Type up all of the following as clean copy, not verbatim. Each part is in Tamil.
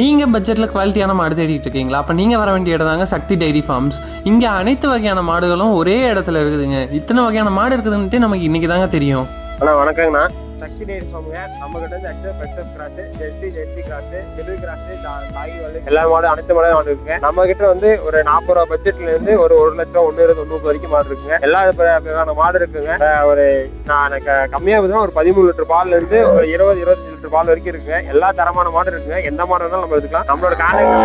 நீங்க பட்ஜெட்ல குவாலிட்டியான மாடு தேடிட்டு இருக்கீங்களா? அப்ப நீங்க வர வேண்டிய இடம் தாங்க சக்தி டைரி ஃபார்ம்ஸ். இங்க அனைத்து வகையான மாடுகளும் ஒரே இடத்துல இருக்குதுங்க. இத்தனை வகையான மாடு இருக்குதுன்ட்டு நமக்கு இன்னைக்கு தாங்க தெரியும். அண்ணா வணக்கங்கண்ணா. சக்தி டைரி ஃபார்முங்க. நம்ம கிட்ட வந்து HF கிராஸ், ஜெர்சி கிராஸ், டெபிள் கிராஸ், தாய் வாலு எல்லா மாடு அனைத்து மாடும் மாடு இருக்குங்க. நம்ம கிட்ட வந்து ஒரு 40 ரூபா பட்ஜெட்ல இருந்து ஒரு 1 லட்சம் 1,20,000 வரைக்கும் மாடு இருக்குங்க. எல்லா வகையான மாடு இருக்குங்க. ஒரு நான் கம்மியா ஒரு 13 லிட்டர் பால்ல இருந்து ஒரு 20-25 லிட்டர் பால் வரைக்கும் இருக்குங்க. எல்லா தரமான மாடு இருக்குங்க. எந்த மாடு இருந்தாலும் நம்ம எடுத்துக்கலாம். நம்மளோட கான்டாக்ட்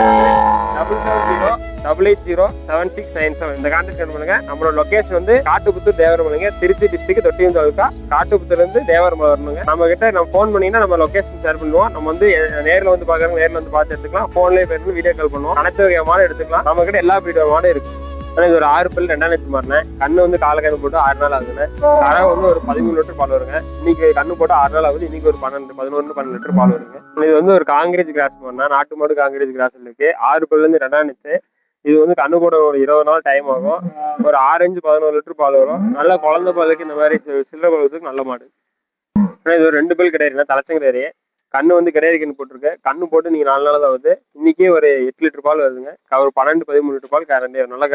770-780-7697 இந்த கான்டாக்ட் பண்ணுங்க. நம்மளோட லொகேஷன் வந்து காட்டுப்புத்தூர் தேவரமலைங்க, திருச்சி டிஸ்ட்ரிக்ட் தொட்டியம் தாலுகா, காட்டுப்புத்தூர்ல இருந்து தேவரமலை வரணுங்க. நம்ம கிட்ட நம்ம ஃபோன் பண்ணீங்கன்னா நம்ம லொகேஷன் ஷேர் பண்ணுவோம். நம்ம வந்து நேரில் வந்து பாக்குறவங்க நேரில் வந்து பார்த்து எடுத்துக்கலாம். போன்லேயே போயிட்டு வீடியோ கால் பண்ணுவோம். அனைத்து வகை மாடு எடுத்துக்கலாம். நம்ம கிட்ட எல்லா வீடியோ மாடும் இருக்கு. ஆனால் இது ஒரு 6 பல் 2000 மாறினேன். கண்ணு வந்து காலக்கண்ணு போட்டு 6 நாள் ஆகுதுங்க. கரை வந்து ஒரு 13 லிட்டர் பால் வருங்க. இன்னைக்கு கண்ணு போட்டு 6 நாள் ஆகுது. இன்னைக்கு ஒரு 11 லிட்டர் பால் வருங்க. இது வந்து ஒரு காங்கிரேஜ் கிராஸ் பண்ணா, நாட்டு மாடு காங்கிரேஜ் கிராஸ் இருக்கு. 6 பல்ல இருந்து 2000. இது வந்து கண்ணு போட ஒரு 20 நாள் டைம் ஆகும். ஒரு 6-11 லிட்டர் பால் வரும். நல்ல குழந்தை பாலுக்கு இந்த மாதிரி சில்லறை பாலுக்கு நல்ல மாடு. இது ஒரு 2 பல் கிடையாது, தலைச்சம் கிடையாது. கண்ணு வந்து கிடையாது கண்ணு போட்டிருக்கு. கண்ணு போட்டு நீங்க 4 நாள் தான் ஆகுது. இன்னைக்கே ஒரு 8 லிட்டர் பால் வருதுங்க. ஒரு 12-13 லிட்டர் பால் கேரண்டி. நல்லா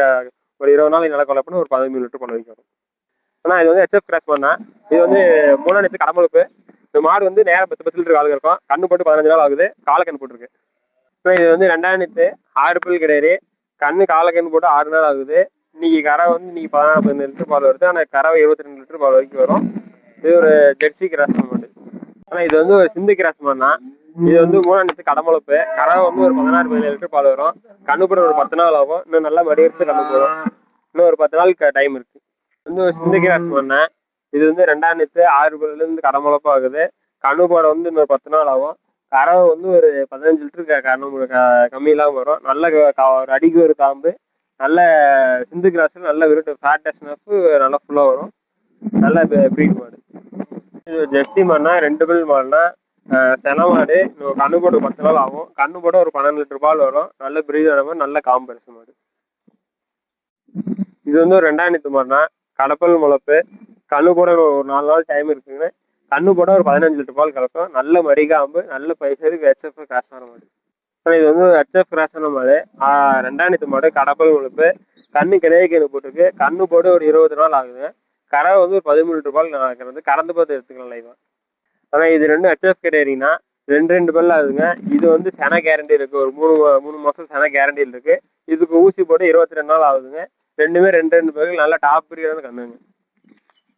ஒரு 20 நாள் நல்லா கொலை பண்ணி ஒரு 13 லிட்டர் பால் வரைக்கும் வரும். ஆனா இது வந்து HF கிராஸ் பண்ணா, இது வந்து 3 நேரத்து கடமலுப்பு. இந்த மாடு வந்து நேரம் 10 லிட்டர் காலுக்கு இருக்கும். கண்ணு போட்டு 15 நாள் ஆகுது. காலக்கண்ணு போட்டிருக்கு. இது வந்து 2000 6 பல் கிடையாது. கண்ணு காலக்கண்ணு போட்டு 6 நாள் ஆகுது. இன்னைக்கு கரை வந்து இன்னைக்கு 16-15 லிட்டர் பால் வருது. ஆனா கரை 22 லிட்டர் பால் வரைக்கும் வரும். இது ஒரு ஜெர்சி கிராஸ் மாடு. ஆனா இது வந்து ஒரு சிந்து கிராஸ் மாடுனா, இது வந்து 3 நேரத்து கடமலுப்பு. கரை வந்து ஒரு 16-17 லிட்டர் பால் வரும். கண்ணு போட ஒரு 10 நாள் ஆகும். இன்னும் நல்லா மடி எடுத்து கண்ணு போடும். இன்னும் ஒரு 10 நாளுக்கு டைம் இருக்கு. வந்து ஒரு சிந்து கிராஸ் மாடுனா, இது வந்து 2000 6 பல்ல இருந்து கடமலுப்பு ஆகுது. கண்ணு போட வந்து இன்னொரு 10 நாள் ஆகும். கறவை வந்து ஒரு 15 லிட்டருக்கு கம்மியெல்லாம் வரும். நல்ல ஒரு அடிக்கு ஒரு காம்பு. நல்ல சிந்து கிராஸ் நல்ல விருட்டு ஃபேட்டஸ்னப்பு நல்லா ஃபுல்லாக வரும். நல்ல ப்ரீட் மாடு. இது ஜெர்சி மாடுனா 2 பல் மாடுனா சென மாடு. கண்ணு போட 10 நாள் ஆகும். கண்ணு போட ஒரு 12 லிட்டர் பால் வரும். நல்ல பிரீடான மாடு, நல்ல காம்பரிசு மாடு. இது வந்து ஒரு 2000 மாடுனா கடப்பல் முளப்பு. கண்ணு போட ஒரு 4 நாள் டைம் இருக்குங்க. கண்ணு போட ஒரு 15 லிட்டர் பால் கலக்கும். நல்ல மடிகாம்பு, நல்ல பைசருக்கு HF கிராஸ் ஆன மாடு. இது வந்து HF கிராஸ் ஆன மாடு. 2000 மாடு, கடப்பல் முளப்பு. கண்ணு கிடையாது போட்டிருக்கு. கண்ணு போட ஒரு 20 நாள் ஆகுது. கரை வந்து ஒரு 13 லிட்டர் பால் நடக்கிறது. கறந்து பார்த்து எடுத்துக்கலாம் இவன். ஆனா இது 2 HF கிடையாதுன்னா 2 பல் ஆகுதுங்க. இது வந்து சென கேரண்டி இருக்கு. ஒரு 3 மாசம் சென கேரண்டி இருக்கு. இதுக்கு ஊசி போட்டு 22 நாள் ஆகுதுங்க. ரெண்டுமே 2 பல் நல்ல டாப் பிரீடான கண்ணுங்க.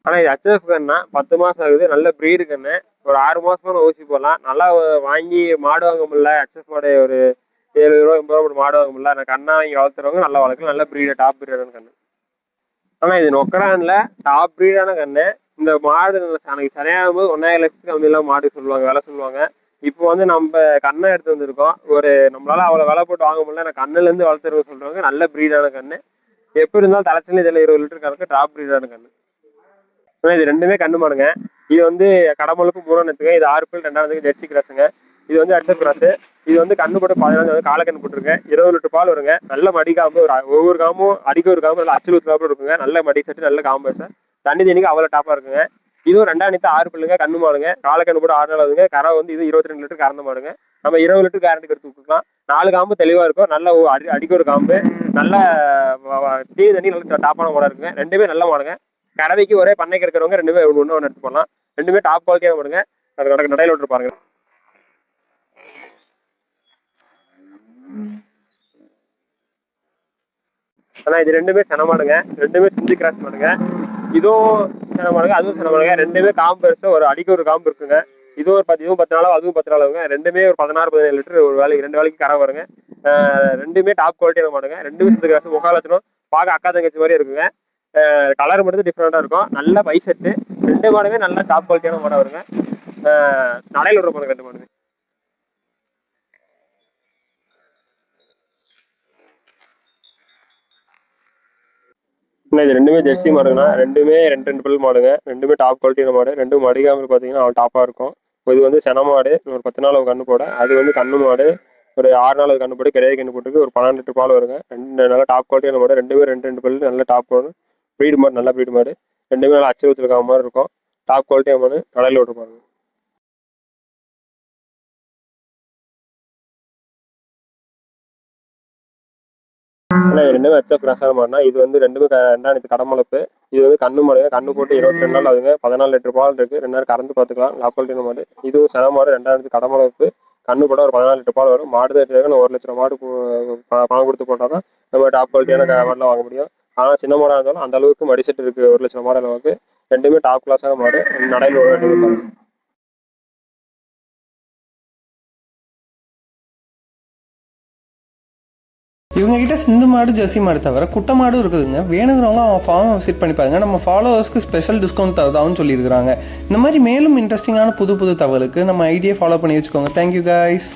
ஆனா இது HF கண்ணா 10 மாசம் ஆகுது. நல்ல பிரீடு கண்ணு. ஒரு 6 மாசமா ஊசி போடலாம். நல்லா வாங்கி மாடு வாங்க முடியல. HF மாடு ஒரு 70 ரூபா 80 ரூபா மாடு வாங்க முடியல. நான் கண்ணா வாங்கி வளர்த்துறவங்க நல்லா வளர்க்கலாம். நல்ல பிரீடு டாப் பிரீடான கண்ணு. ஆனா இது நொக்கரான்ல டாப் பிரீடான கண்ணு. இந்த மாடு எனக்கு சரியாகும் போது 1,5 லட்சத்துக்கு கம்மியெல்லாம் மாடு சொல்லுவாங்க, விலை சொல்லுவாங்க. இப்போ வந்து நம்ம கண்ணை எடுத்து வந்திருக்கோம். ஒரு நம்மளால அவ்வளோ விலை போட்டு வாங்க முடியல. நான் கண்ணுல இருந்து வளர்த்துறவங்க சொல்றவங்க நல்ல பிரீடான கண்ணு. எப்படி இருந்தாலும் தலைச்சல இதில் 20 லிட்டர் கணக்கு டாப் பிரீடான கண்ணு. இது ரெண்டுமே கண்ணு மாடுங்க. இது வந்து கடமலுக்கு 3 நேரத்துக்கு. இது 6 பல் 2000 ஜெர்சி கிராஸுங்க. இது வந்து HF கிராஸ். இது வந்து கண்ணு போட்டு 15 காலக்கண்ணு போட்டுருக்கேன். 20 லிட்டர் பால் வருங்க. நல்ல மடி காம்பு. ஒவ்வொரு காம்பும் அடிக்க ஒரு காம்பு நல்ல அச்சு ஊத்துறாப்புல இருக்குங்க. நல்ல மடி சட்டு நல்ல காம்பு சார். தண்ணிக்கு அவ்வளோ டாப்பா இருக்குங்க. இதுவும் 2000 6 பல்லுங்க. கண்ணு மாடுங்க. காலக்கண்ணு போட்டு 6 நாள் ஆகுதுங்க. கரை வந்து இது 22 லிட்டர் கறந்த மாடுங்க. நம்ம 20 லிட்டர் கேரண்டி எடுத்து கொடுக்கலாம். 4 காம்பு தெளிவா இருக்கும். நல்ல அடிக்க ஒரு காம்பு. நல்ல தண்ணி நல்ல டாப்பான மாடா இருக்குங்க. ரெண்டுமே நல்ல மாடுங்க. கறவைக்கு ஒரே பண்ணைக்கு இருக்கிறவங்க ரெண்டுமே ஒன்று எடுத்து போடலாம். ரெண்டுமே டாப் குவாலிட்டியாக மாடுங்க. அது நடையில விட்டு பாருங்க. ஆனா இது ரெண்டுமே சென மாடுங்க. ரெண்டுமே சிந்து கிராஸ் மாடுங்க. இதுவும் சென மாடுங்க, அதுவும் சென மாடுங்க. ரெண்டுமே காம்பு பெருசு. ஒரு அடிக்கு ஒரு காம்பு இருக்குங்க. இதுவும் 10 நாளாகும், அதுவும் 10 நாளாகுங்க. ரெண்டுமே ஒரு 16-17 லிட்டர் ஒரு வேலைக்கு 2 வேலைக்கு கரை வருங்க. ரெண்டுமே டாப் குவாலிட்டியான மாடுங்க. ரெண்டுமே சிந்து கிராஸ். முகாலட்சணம் பார்க்க அக்கா தங்கச்சி மாதிரி இருக்குங்க. கலர் மட்டும் டிஃப்ரெண்டா இருக்கும். நல்ல பைசெட்டு. 2 மாடுமே நல்ல டாப் குவாலிட்டியான மாடா வருங்க. நடையில விடுற மாடுங்க 2 மாடுங்க. இது ரெண்டுமே ஜெர்சி மாடுங்கண்ணா. ரெண்டுமே 2 பல் மாடுங்க. ரெண்டுமே டாப் குவாலிட்டியான மாடு. ரெண்டும் மடிகாமல் பார்த்தீங்கன்னா அவள் டாப்பா இருக்கும். இது வந்து சென மாடு. ஒரு 10 நாள் கண்ணு போட. அது வந்து கண்ணு மாடு. ஒரு 6 நாள் கண்ணு போட்டு கிடையாது கண்ணு போட்டுருக்கு. ஒரு 12 லிட்டர் பால் வருங்க. ரெண்டு நல்ல டாப் குவாலிட்டியான மாடு. ரெண்டுமே 2 பல் நல்ல டாப் வரும். ப்ரீடு மாடு நல்ல ப்ரீடு மாடு. ரெண்டுமே நல்லா அச்சு ஊத்துருக்க மாதிரி இருக்கும். டாப் குவாலிட்டியான மாடு. நடையில விட்டுருப்பாங்க. ஆனால் ரெண்டுமே ஹெச்எஃப் கிராஸான மாடுனா இது வந்து ரெண்டுமே ரெண்டாயிரத்து கடமளப்பு. இது வந்து கண்ணு மாடுங்க. கண்ணு போட்டு 22 நாள் ஆகுதுங்க. 14 லிட்டர் பால் இருக்கு. 2 நேரம் கறந்து பார்த்துக்கலாம். லாப்பால்ட்டின மாடு. இதுவும் சென மாடு 2000 கடமளப்பு. கண்ணு போட ஒரு 14 லிட்டர் பால் வரும். மாடு தான் 1 லட்சம் மாடு பணம் கொடுத்து போட்டால் தான் நம்ம டாப் குவாலிட்டியான மாடெலாம் வாங்க முடியும். ஆனால் சின்ன மாடாக இருந்தாலும் அந்த அளவுக்கு மடிசெட் இருக்குது. 1 லட்சம் மாடு அளவுக்கு ரெண்டுமே டாப் கிளாஸான மாடு. நடையில் ஒரு வேண்டியது. இவங்க கிட்ட சிந்து மாடு ஜெர்சி மாடு தவிர குட்டை மாடும் இருக்குதுங்க. வேணுங்கிறவங்க அவங்க ஃபார்மை விசிட் பண்ணி பாருங்க. நம்ம ஃபாலோவர்ஸ்க்கு ஸ்பெஷல் டிஸ்கவுண்ட் தரதாகவும் சொல்லியிருக்கிறாங்க. இந்த மாதிரி மேலும் இன்ட்ரெஸ்டிங்கான புது புது தகவலுக்கு நம்ம ஐடியை ஃபாலோ பண்ணி வச்சுக்கோங்க. Thank you guys.